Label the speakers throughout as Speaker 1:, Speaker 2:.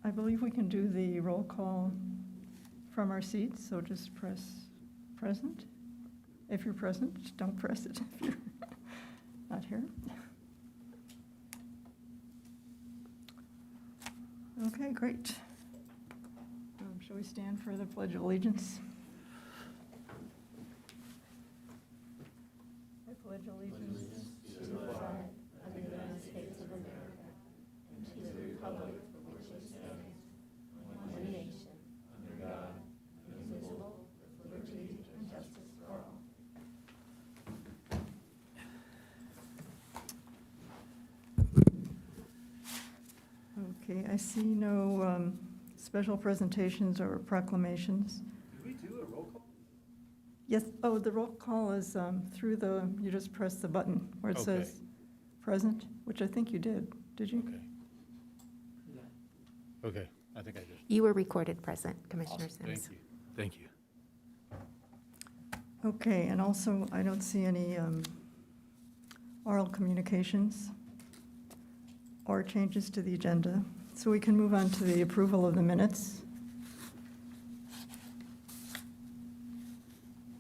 Speaker 1: I believe we can do the roll call from our seats, so just press present. If you're present, don't press it if you're not here. Okay, great. Shall we stand for the Pledge of Allegiance? I pledge allegiance
Speaker 2: to the flag of the United States of America and to the republic for which it stands, one nation, under God, indivisible, with liberty and justice for all.
Speaker 1: Okay, I see no special presentations or proclamations.
Speaker 3: Did we do a roll call?
Speaker 1: Yes, oh, the roll call is through the, you just press the button where it
Speaker 3: Okay.
Speaker 1: says present, which I think you did. Did you?
Speaker 3: Okay. Okay, I think I did.
Speaker 2: You were recorded present, Commissioner
Speaker 3: Awesome.
Speaker 2: Sims.
Speaker 3: Thank you.
Speaker 1: Okay, and also, I don't see any oral communications or changes to the agenda. So we can move on to the approval of the minutes.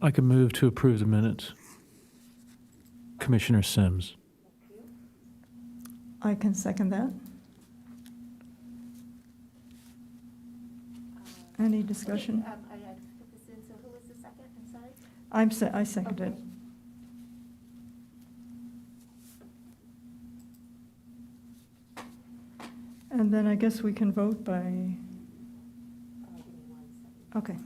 Speaker 4: I can move to approve the minutes. Commissioner Sims.
Speaker 1: I can second that. Any discussion?
Speaker 2: I had to put this in, so who was the second? I'm sorry?
Speaker 1: I second it.
Speaker 2: Okay.
Speaker 1: And then I guess we can vote by,
Speaker 2: Give me 1 second.
Speaker 1: okay.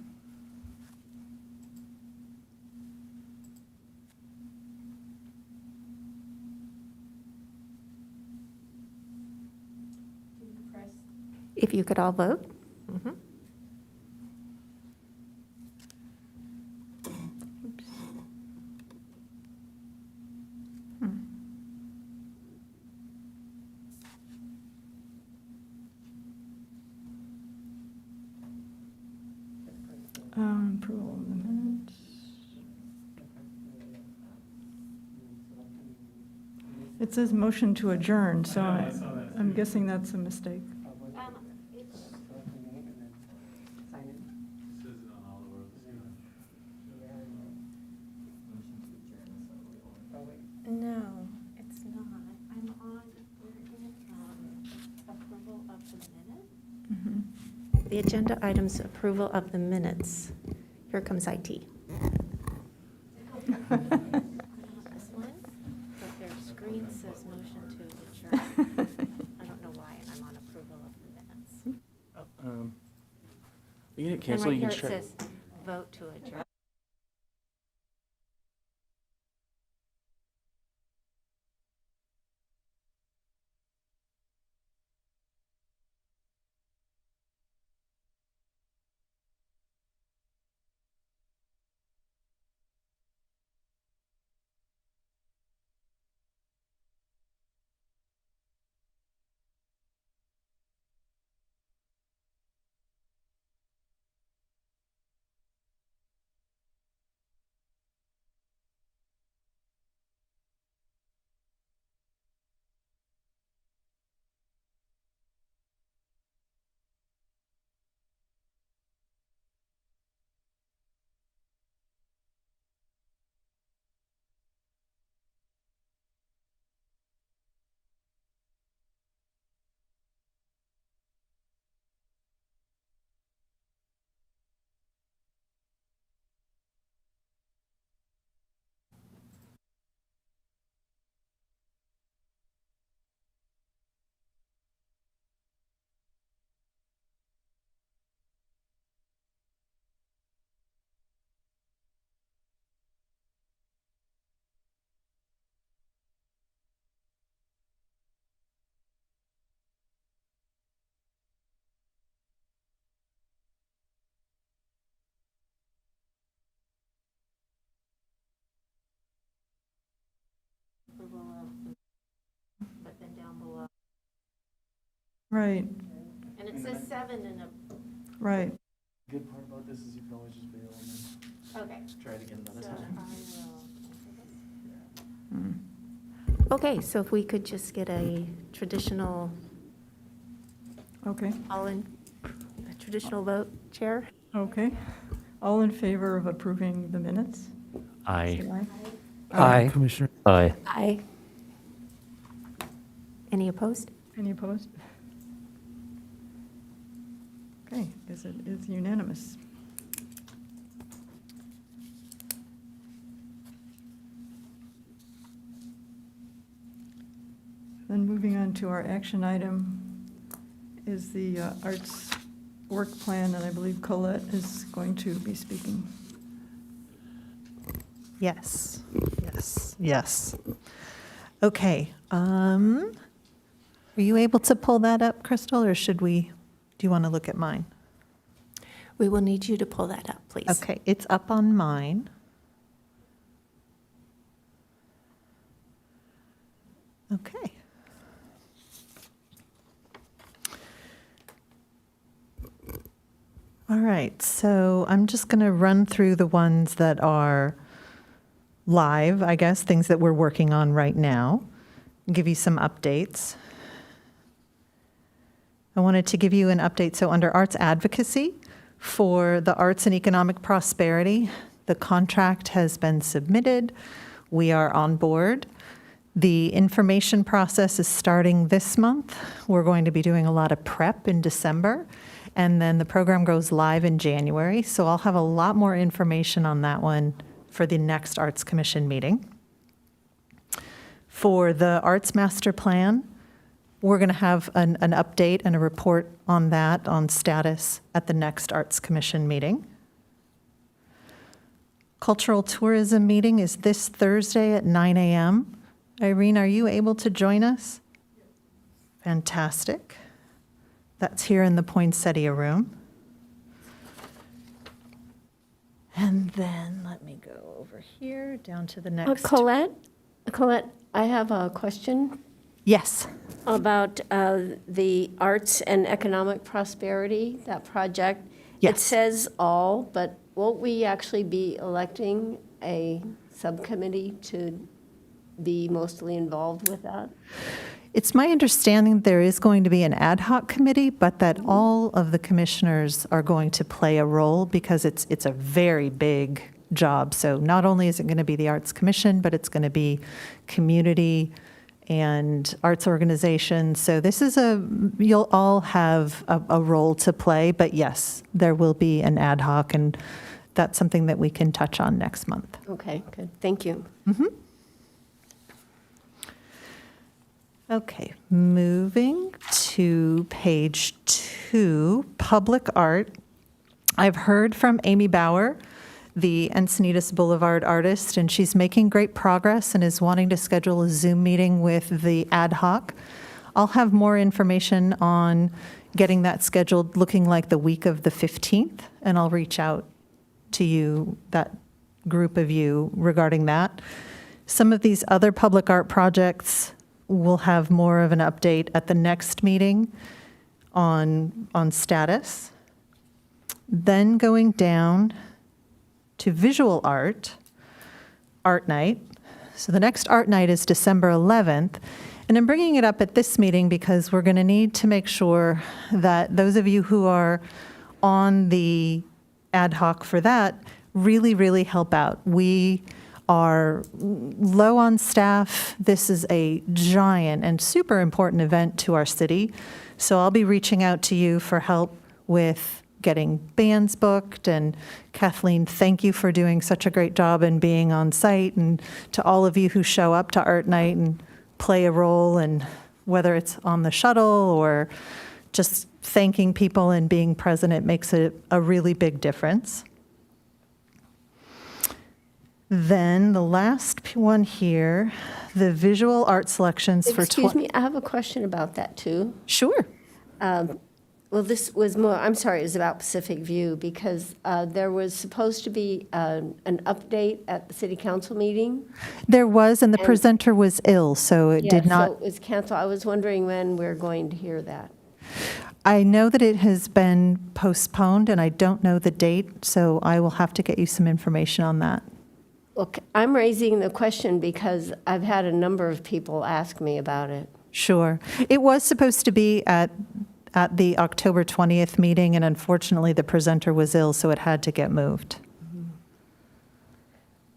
Speaker 2: If you could all vote. Mhm.
Speaker 1: Oops. Hmm. Approval of the minutes. It says motion to adjourn, so I'm guessing that's a mistake.
Speaker 2: No, it's not. I'm on, we're in approval of the minutes.
Speaker 1: Mhm.
Speaker 2: The agenda items, approval of the minutes. Here comes IT. This one, but their screen says motion to adjourn. I don't know why, and I'm on approval of the minutes.
Speaker 5: You can hit
Speaker 2: And
Speaker 5: cancel,
Speaker 2: right
Speaker 5: you
Speaker 2: here
Speaker 5: can
Speaker 2: it
Speaker 5: try.
Speaker 2: says vote to adjourn. Approval of the, but then down below.
Speaker 1: Right,
Speaker 2: And it says 7 in a,
Speaker 1: right.
Speaker 5: Good part about this is you can always just bail and
Speaker 2: okay.
Speaker 5: then try it again
Speaker 2: So
Speaker 5: another
Speaker 2: I
Speaker 5: time.
Speaker 2: will.
Speaker 1: Mm.
Speaker 2: Okay, so if we could just get a traditional
Speaker 1: Okay,
Speaker 2: All in, a traditional vote, Chair?
Speaker 1: okay. All in favor of approving the minutes?
Speaker 3: Aye.
Speaker 1: Say
Speaker 4: Aye. Commissioner.
Speaker 3: Aye.
Speaker 2: Aye. Any opposed?
Speaker 1: Any opposed? Okay, it is unanimous. Then moving on to our action item is the arts work plan, and I believe Colette is going to be speaking.
Speaker 6: Yes, yes, yes. Okay. Are you able to pull that up, Crystal, or do you want to look at mine?
Speaker 2: We will need you to pull that up, please.
Speaker 6: Okay, it's up on mine. Okay. All right, so I'm just going to run through the ones that are live, I guess, things that we're working on right now, and give you some updates. I wanted to give you an update. So under arts advocacy for the arts and economic prosperity, the contract has been submitted. We are on board. The information process is starting this month. We're going to be doing a lot of prep in December, and then the program goes live in January. So I'll have a lot more information on that one for the next Arts Commission meeting. For the Arts Master Plan, we're going to have an update and a report on that, on status, at the next Arts Commission meeting. Cultural tourism meeting is this Thursday at 9 a.m. Irene, are you able to join us? Fantastic. That's here in the poinsettia room. And then let me go over here, down to the next.
Speaker 2: Colette, I have a question
Speaker 6: Yes.
Speaker 2: about the arts and economic prosperity, that project. It
Speaker 6: Yes.
Speaker 2: says all, but won't we actually be electing a subcommittee to be mostly involved with that?
Speaker 6: It's my understanding there is going to be an ad hoc committee, but that all of the commissioners are going to play a role because it's a very big job. So not only is it going to be the Arts Commission, but it's going to be community and arts organizations. So this is you'll all have a role to play, but yes, there will be an ad hoc, and that's something that we can touch on next month.
Speaker 2: Okay, good, thank you.
Speaker 6: Okay, moving to page 2, public art. I've heard from Amy Bauer, the Encinitas Boulevard artist, and she's making great progress and is wanting to schedule a Zoom meeting with the ad hoc. I'll have more information on getting that scheduled, looking like the week of the 15th, and I'll reach out to you, that group of you, regarding that. Some of these other public art projects, we'll have more of an update at the next meeting on status. Then going down to visual art, art night. So the next art night is December 11th. And I'm bringing it up at this meeting because we're going to need to make sure that those of you who are on the ad hoc for that really, really help out. We are low on staff. This is a giant and super important event to our city. So I'll be reaching out to you for help with getting bands booked. And Kathleen, thank you for doing such a great job and being on site. And to all of you who show up to Art Night and play a role, and whether it's on the shuttle or just thanking people and being present, it makes a really big difference. Then the last one here, the visual art selections for.
Speaker 2: Excuse me, I have a question about that too.
Speaker 6: Sure.
Speaker 2: Well, this was more, I'm sorry, it was about Pacific View, because there was supposed to be an update at the city council meeting.
Speaker 6: There was, and the presenter was ill, so it did
Speaker 2: Yeah,
Speaker 6: not.
Speaker 2: so it was canceled. I was wondering when we're going to hear that.
Speaker 6: I know that it has been postponed, and I don't know the date, so I will have to get you some information on that.
Speaker 2: Look, I'm raising the question because I've had a number of people ask me about it.
Speaker 6: Sure. It was supposed to be at at the October 20th meeting, and unfortunately, the presenter was ill, so it had to get moved.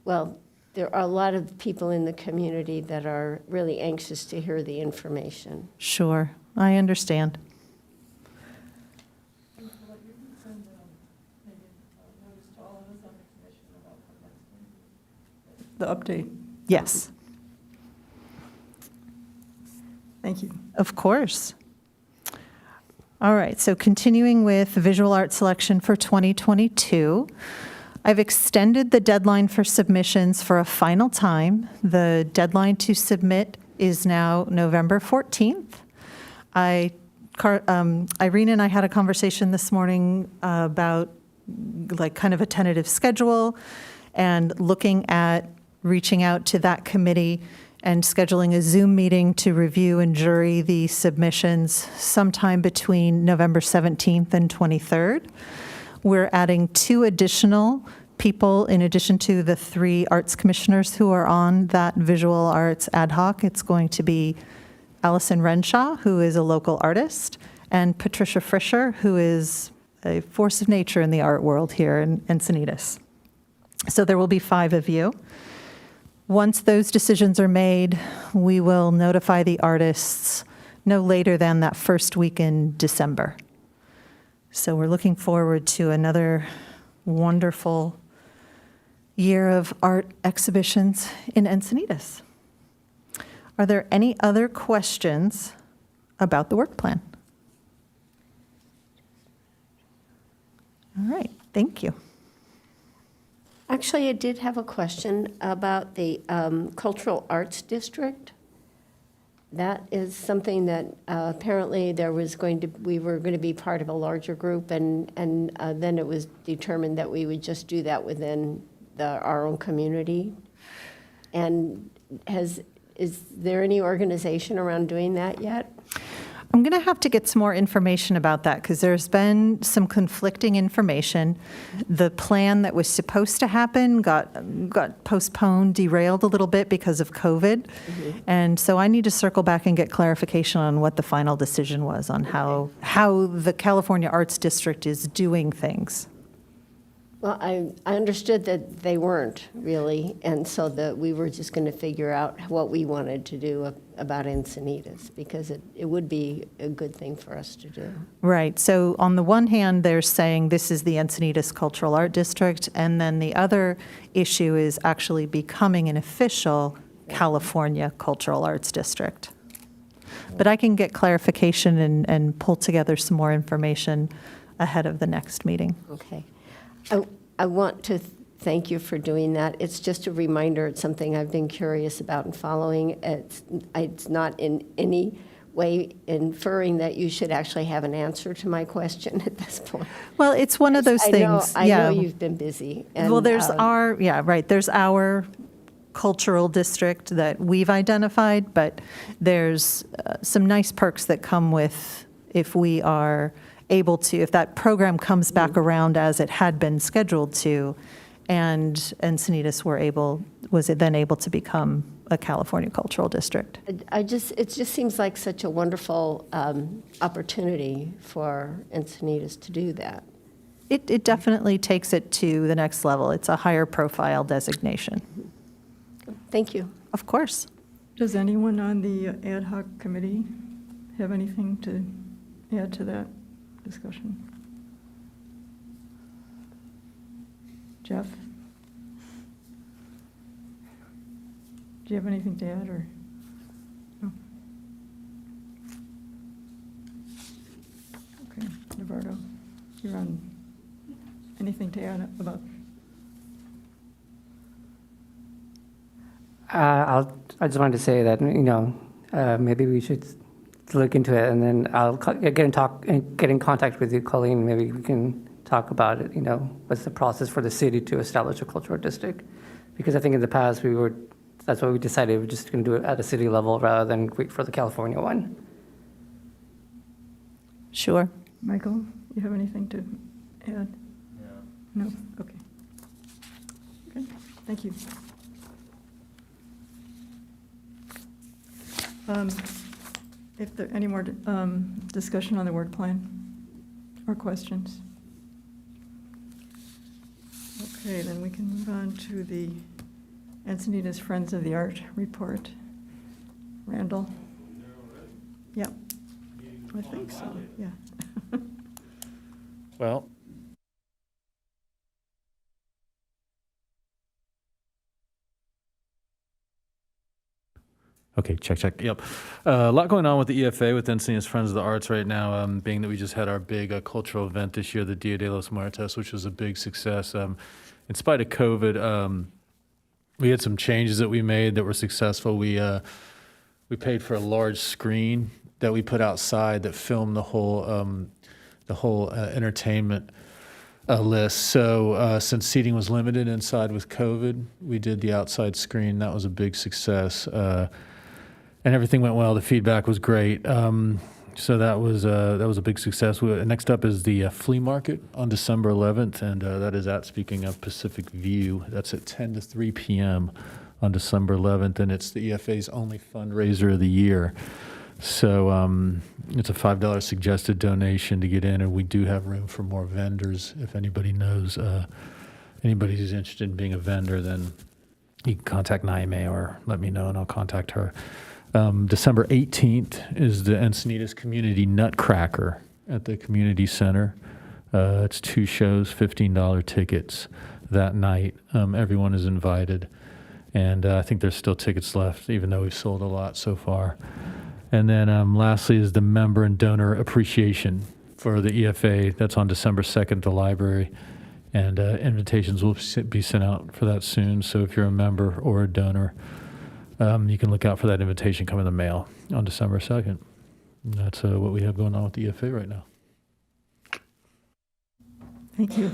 Speaker 2: Well, there are a lot of people in the community that are really anxious to hear the information.
Speaker 6: Sure, I understand.
Speaker 1: The update.
Speaker 6: Yes,
Speaker 1: Thank you.
Speaker 6: of course. All right, so continuing with visual art selection for 2022, I've extended the deadline for submissions for a final time. The deadline to submit is now November 14th. Irene and I had a conversation this morning about like kind of a tentative schedule and looking at reaching out to that committee and scheduling a Zoom meeting to review and jury the submissions sometime between November 17th and 23rd. We're adding 2 additional people in addition to the 3 arts commissioners who are on that visual arts ad hoc. It's going to be Allison Renshaw, who is a local artist, and Patricia Frischer, who is a force of nature in the art world here in Encinitas. So there will be 5 of you. Once those decisions are made, we will notify the artists no later than that first week in December. So we're looking forward to another wonderful year of art exhibitions in Encinitas. Are there any other questions about the work plan? All right, thank you.
Speaker 2: Actually, I did have a question about the Cultural Arts District. That is something that apparently we were going to be part of a larger group, and then it was determined that we would just do that within our own community. And is there any organization around doing that yet?
Speaker 6: I'm going to have to get some more information about that because there's been some conflicting information. The plan that was supposed to happen got postponed, derailed a little bit because of COVID. Mm-hmm. And so I need to circle back and get clarification on what the final decision was on how the California Arts District is doing things.
Speaker 2: Well, I understood that they weren't really, and so that we were just going to figure out what we wanted to do about Encinitas, because it would be a good thing for us to do.
Speaker 6: Right. So on the one hand, they're saying this is the Encinitas Cultural Art District, and then the other issue is actually becoming an official California Cultural Arts District. But I can get clarification and pull together some more information ahead of the next meeting.
Speaker 2: Okay. I want to thank you for doing that. It's just a reminder. It's something I've been curious about and following. It's not in any way inferring that you should actually have an answer to my question at this point.
Speaker 6: Well, it's one of those things.
Speaker 2: I know you've been busy. And,
Speaker 6: well, there's there's our cultural district that we've identified, but there's some nice perks that come with if we are able to, if that program comes back around as it had been scheduled to, and Encinitas was then able to become a California cultural district.
Speaker 2: It just seems like such a wonderful opportunity for Encinitas to do that.
Speaker 6: It definitely takes it to the next level. It's a higher profile designation.
Speaker 2: Thank you.
Speaker 6: Of course.
Speaker 1: Does anyone on the ad hoc committee have anything to add to that discussion? Jeff? Do you have anything to add, or? No? Okay, Navardo, you're on. Anything to add about?
Speaker 7: I just wanted to say that, maybe we should look into it, and then I'll get in contact with you, Colleen. Maybe we can talk about it, what's the process for the city to establish a cultural district. Because I think in the past that's what we decided, we're just going to do it at a city level rather than wait for the California one.
Speaker 6: Sure.
Speaker 1: Michael, you have anything to add? No? Okay. Okay, thank you. If there any more discussion on the work plan or questions? Okay, then we can move on to the Encinitas Friends of the Art report. Randall? Yep. I think so, yeah.
Speaker 3: Well, okay, check. Yep. A lot going on with the EFA, with Encinitas Friends of the Arts right now, being that we just had our big cultural event this year, the Dia de los Muertos, which was a big success. In spite of COVID, we had some changes that we made that were successful. We paid for a large screen that we put outside that filmed the whole entertainment list. So since seating was limited inside with COVID, we did the outside screen. That was a big success. And everything went well. The feedback was great. So that was a big success. Next up is the Flea Market on December 11th, and that is at, speaking of Pacific View, that's at 10 to 3 p.m. on December 11th, and it's the EFA's only fundraiser of the year. So it's a $5 suggested donation to get in, and we do have room for more vendors. If anybody knows, anybody who's interested in being a vendor, then you can contact Naime or let me know, and I'll contact her. December 18th is the Encinitas Community Nutcracker at the Community Center. It's 2 shows, $15 tickets that night. Everyone is invited. And I think there's still tickets left, even though we've sold a lot so far. And then lastly is the Member and Donor Appreciation for the EFA. That's on December 2nd at the library. And invitations will be sent out for that soon. So if you're a member or a donor, you can look out for that invitation come in the mail on December 2nd. And that's what we have going on with the EFA right now.
Speaker 1: Thank you.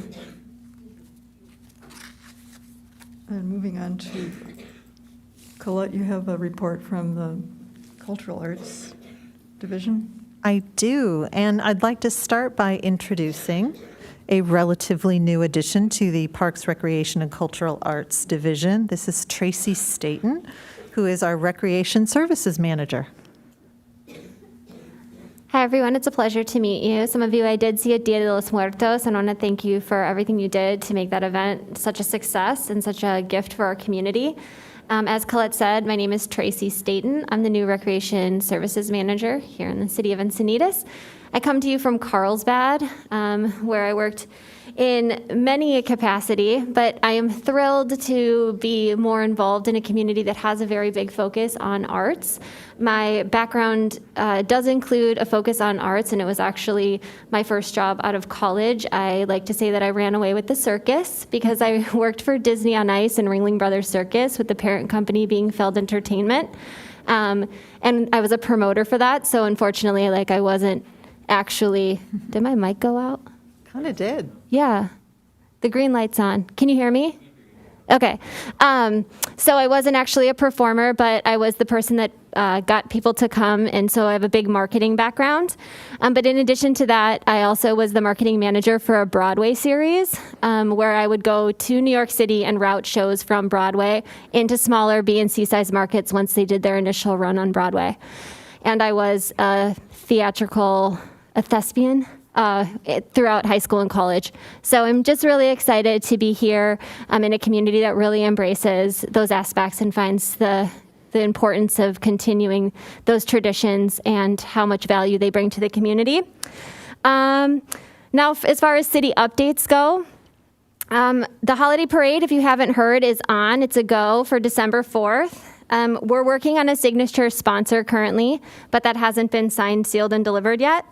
Speaker 1: And moving on to Colette, you have a report from the Cultural Arts Division.
Speaker 6: I do, and I'd like to start by introducing a relatively new addition to the Parks, Recreation, and Cultural Arts Division. This is Tracy Staten, who is our Recreation Services Manager.
Speaker 2: Hi, everyone. It's a pleasure to meet you. Some of you I did see at Dia de los Muertos, and I want to thank you for everything you did to make that event such a success and such a gift for our community. As Colette said, my name is Tracy Staten. I'm the new Recreation Services Manager here in the city of Encinitas. I come to you from Carlsbad, where I worked in many a capacity, but I am thrilled to be more involved in a community that has a very big focus on arts. My background does include a focus on arts, and it was actually my first job out of college. I like to say that I ran away with the circus because I worked for Disney on Ice and Ringling Brothers Circus, with the parent company being Feld Entertainment. And I was a promoter for that, so unfortunately, I wasn't actually, did my mic go out?
Speaker 6: Kind of did.
Speaker 2: Yeah, the green light's on. Can you hear me? Okay. So I wasn't actually a performer, but I was the person that got people to come, and so I have a big marketing background. But in addition to that, I also was the marketing manager for a Broadway series, where I would go to New York City and route shows from Broadway into smaller B and C-size markets once they did their initial run on Broadway. And I was a thespian throughout high school and college. So I'm just really excited to be here in a community that really embraces those aspects and finds the importance of continuing those traditions and how much value they bring to the community. Now, as far as city updates go, the holiday parade, if you haven't heard, is on. It's a go for December 4th. We're working on a signature sponsor currently, but that hasn't been signed, sealed, and delivered yet.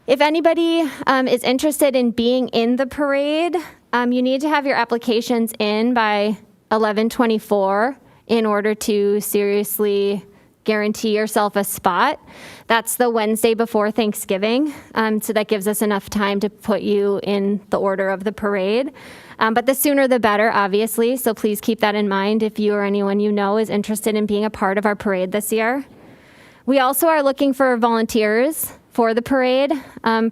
Speaker 2: If anybody is interested in being in the parade, you need to have your applications in by 11/24 in order to seriously guarantee yourself a spot. That's the Wednesday before Thanksgiving, so that gives us enough time to put you in the order of the parade. But the sooner the better, obviously, so please keep that in mind if you or anyone you know is interested in being a part of our parade this year. We also are looking for volunteers for the parade,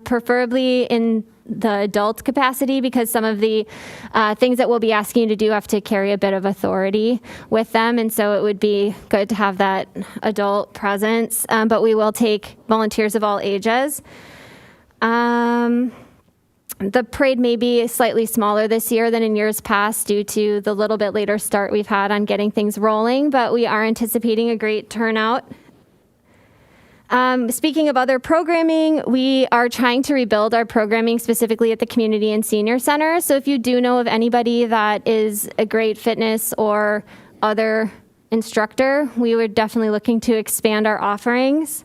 Speaker 2: preferably in
Speaker 8: the adult capacity, because some of the things that we'll be asking you to do have to carry a bit of authority with them. And so it would be good to have that adult presence. But we will take volunteers of all ages. The parade may be slightly smaller this year than in years past due to the little bit later start we've had on getting things rolling, but we are anticipating a great turnout. Speaking of other programming, we are trying to rebuild our programming specifically at the Community and Senior Center. So if you do know of anybody that is a great fitness or other instructor, we were definitely looking to expand our offerings.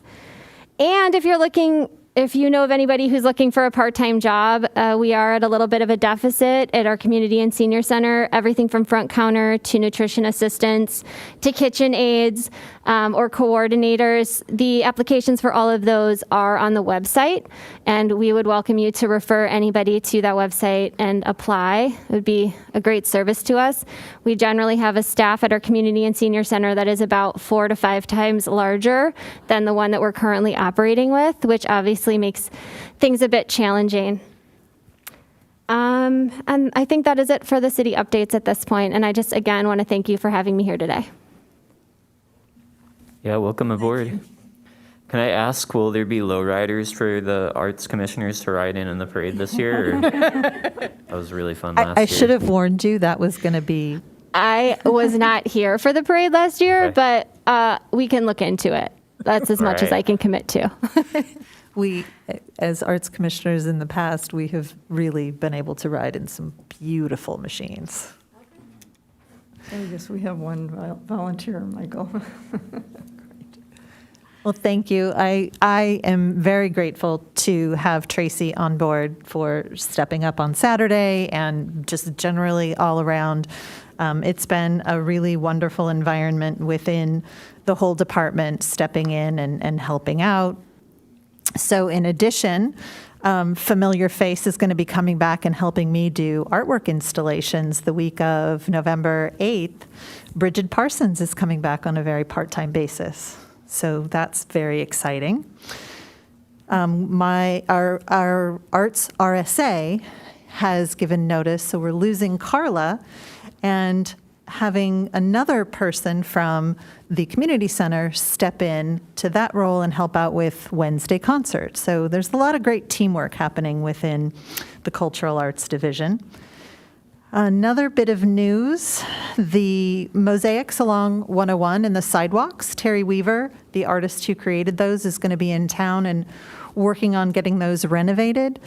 Speaker 8: And if you know of anybody who's looking for a part-time job, we are at a little bit of a deficit at our Community and Senior Center, everything from front counter to nutrition assistants to kitchen aides or coordinators. The applications for all of those are on the website, and we would welcome you to refer anybody to that website and apply. It would be a great service to us. We generally have a staff at our Community and Senior Center that is about 4 to 5 times larger than the one that we're currently operating with, which obviously makes things a bit challenging. And I think that is it for the city updates at this point. And I just, again, want to thank you for having me here today.
Speaker 9: Yeah, welcome aboard. Can I ask, will there be lowriders for the arts commissioners to ride in the parade this year? Or? That was really fun last year.
Speaker 6: I should have warned you that was going to be.
Speaker 8: I was not here for the parade last year,
Speaker 9: Okay.
Speaker 8: but we can look into it. That's as much as I can commit to.
Speaker 6: We, as arts commissioners in the past, we have really been able to ride in some beautiful machines.
Speaker 1: I guess we have one volunteer, Michael.
Speaker 6: Well, thank you. I am very grateful to have Tracy on board for stepping up on Saturday and just generally all around. It's been a really wonderful environment within the whole department, stepping in and helping out. So in addition, Familiar Face is going to be coming back and helping me do artwork installations the week of November 8th. Bridget Parsons is coming back on a very part-time basis. So that's very exciting. Our Arts RSA has given notice, so we're losing Carla and having another person from the community center step in to that role and help out with Wednesday concerts. So there's a lot of great teamwork happening within the Cultural Arts Division. Another bit of news, the mosaics along 101 and the sidewalks, Terry Weaver, the artist who created those, is going to be in town and working on getting those renovated,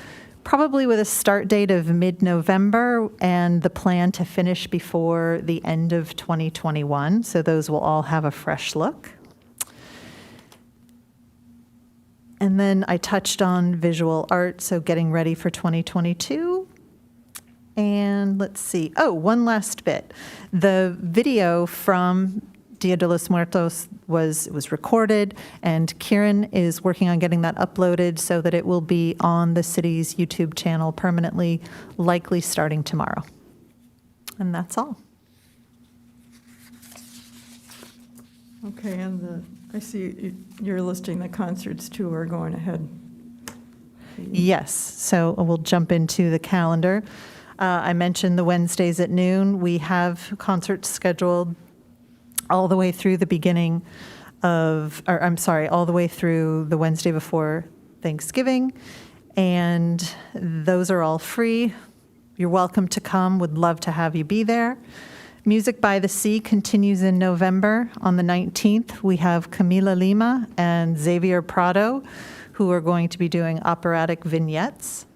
Speaker 6: probably with a start date of mid-November and the plan to finish before the end of 2021. So those will all have a fresh look. And then I touched on visual art, so getting ready for 2022. And let's see. Oh, one last bit. The video from Dia de los Muertos was recorded, and Kieran is working on getting that uploaded so that it will be on the city's YouTube channel permanently, likely starting tomorrow. And that's all.
Speaker 1: Okay, and I see you're listing the concerts too are going ahead.
Speaker 6: Yes, so we'll jump into the calendar. I mentioned the Wednesdays at noon. We have concerts scheduled all the way through the beginning of, or I'm sorry, all the way through the Wednesday before Thanksgiving. And those are all free. You're welcome to come. Would love to have you be there. Music by the Sea continues in November. On the 19th, we have Camila Lima and Xavier Prado, who are going to be doing operatic vignettes.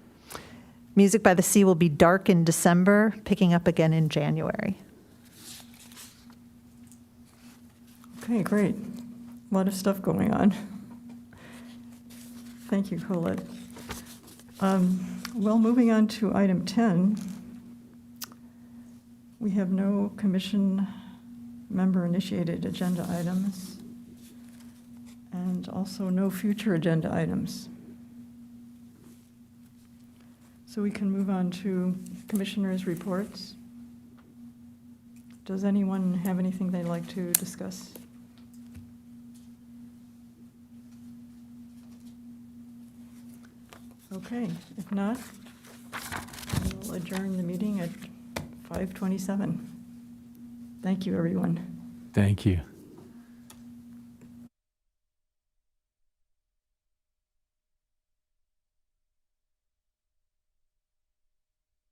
Speaker 6: Music by the Sea will be dark in December, picking up again in January.
Speaker 1: Okay, great. A lot of stuff going on. Thank you, Colette. Well, moving on to item 10, we have no commission member-initiated agenda items and also no future agenda items. So we can move on to commissioners' reports. Does anyone have anything they'd like to discuss? Okay, if not, I'll adjourn the meeting at 5:27. Thank you, everyone.
Speaker 3: Thank you.